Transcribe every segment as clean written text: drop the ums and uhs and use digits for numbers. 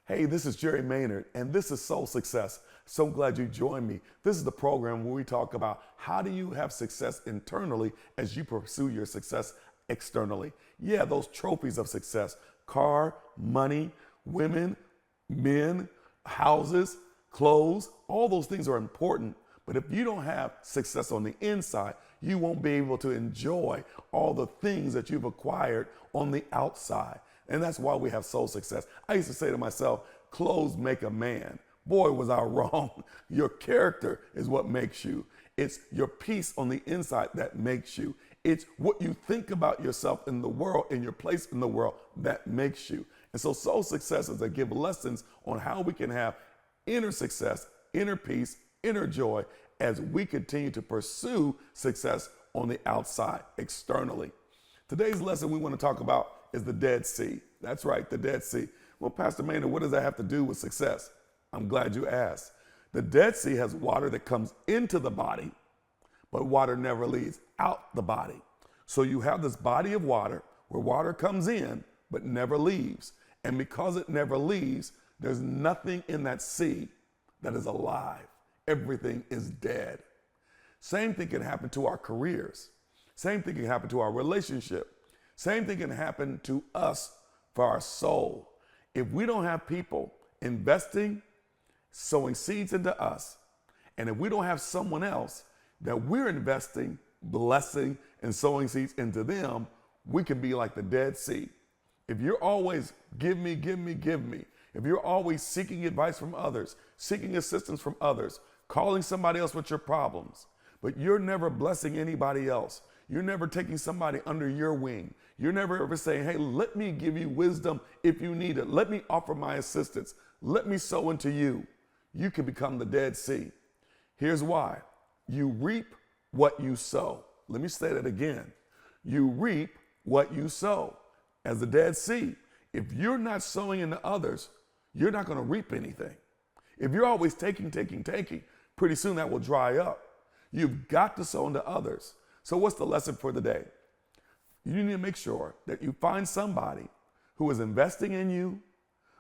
Hey, this is Jerry Maynard, and this is Soul Success. So glad you joined me. This is the program where we talk about how do you have success internally as you pursue your success externally. Yeah, those trophies of success: car, money, women, men, houses, clothes, all those things are important. But if you don't have success on the inside, you won't be able to enjoy all the things that you've acquired on the outside. And that's why we have soul success. I used to say to myself, clothes make a man. Boy, was I wrong. Your character is what makes you. It's your peace on the inside that makes you. It's what you think about yourself in the world, in your place in the world, that makes you. And so soul success is to give lessons on how we can have inner success, inner peace, inner joy as we continue to pursue success on the outside, externally. Today's lesson we want to talk about is the Dead Sea. That's right, the Dead Sea. Well, Pastor Maynard, what does that have to do with success? I'm glad you asked. The Dead Sea has water that comes into the body, but water never leaves out the body. So you have this body of water where water comes in, but never leaves. And because it never leaves, there's nothing in that sea that is alive. Everything is dead. Same thing can happen to our careers. Same thing can happen to our relationship. Same thing can happen to us for our soul. If we don't have people investing, sowing seeds into us, and if we don't have someone else that we're investing, blessing, and sowing seeds into them, we can be like the Dead Sea. If you're always give me, give me, give me, if you're always seeking advice from others, seeking assistance from others, calling somebody else with your problems, but you're never blessing anybody else, you're never taking somebody under your wing. You're never ever saying, hey, let me give you wisdom if you need it. Let me offer my assistance. Let me sow into you. You can become the Dead Sea. Here's why. You reap what you sow. Let me say that again. You reap what you sow. As the Dead Sea, if you're not sowing into others, you're not going to reap anything. If you're always taking, pretty soon that will dry up. You've got to sow into others. So what's the lesson for the day? You need to make sure that you find somebody who is investing in you,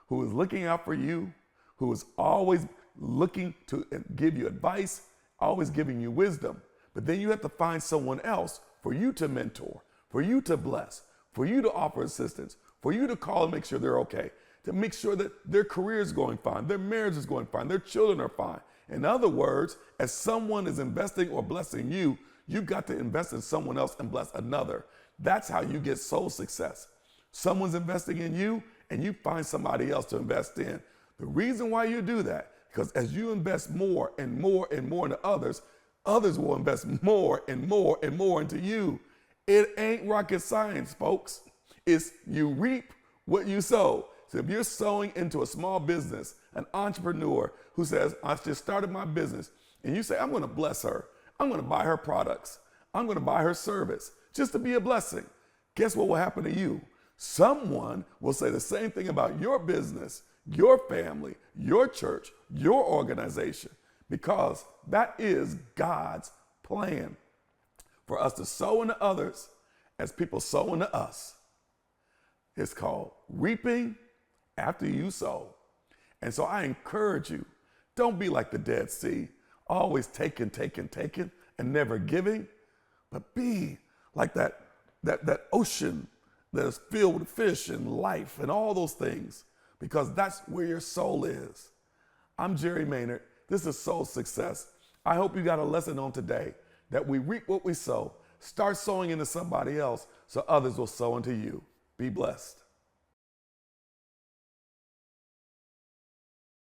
who is looking out for you, who is always looking to give you advice, always giving you wisdom. But then you have to find someone else for you to mentor, for you to bless, for you to offer assistance, for you to call and make sure they're okay, to make sure that their career is going fine, their marriage is going fine, their children are fine. In other words, as someone is investing or blessing you, you've got to invest in someone else and bless another. That's how you get soul success. Someone's investing in you and you find somebody else to invest in. The reason why you do that, because as you invest more and more and more into others, others will invest more and more and more into you. It ain't rocket science, folks. It's you reap what you sow. So if you're sowing into a small business, an entrepreneur who says, I just started my business, and you say, I'm going to bless her. I'm going to buy her products. I'm going to buy her service just to be a blessing. Guess what will happen to you? Someone will say the same thing about your business, your family, your church, your organization, because that is God's plan for us to sow into others as people sow into us. It's called reaping after you sow. And so I encourage you, don't be like the Dead Sea, always taking, and never giving, but be like that ocean that is filled with fish and life and all those things, because that's where your soul is. I'm Jerry Maynard. This is Soul Success. I hope you got a lesson on today that we reap what we sow. Start sowing into somebody else so others will sow into you. Be blessed.